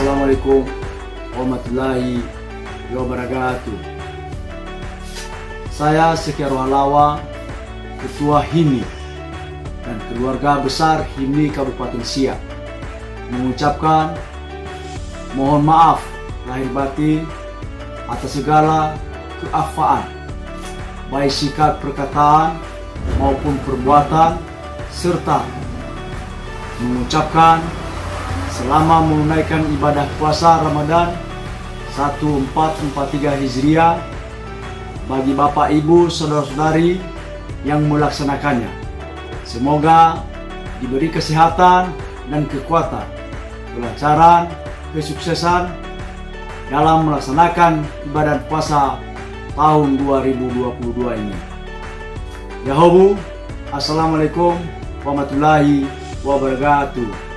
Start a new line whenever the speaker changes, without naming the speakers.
Assalamualaikum warahmatullahi wabarakatuh. Saya Sekiar Walawa, Ketua HIMI dan keluarga besar HIMI Kabupaten Siak, mengucapkan mohon maaf lahir batin atas segala keafaan, baik sikap perkataan maupun perbuatan, serta mengucapkan selama menunaikan ibadah puasa Ramadan 1443 Hijriah bagi Bapak Ibu saudara-saudari yang melaksanakannya. Semoga diberi kesehatan dan kekuatan, kelancaran, kesuksesan dalam melaksanakan ibadah puasa tahun 2022 ini. Yahobu, Assalamualaikum warahmatullahi wabarakatuh.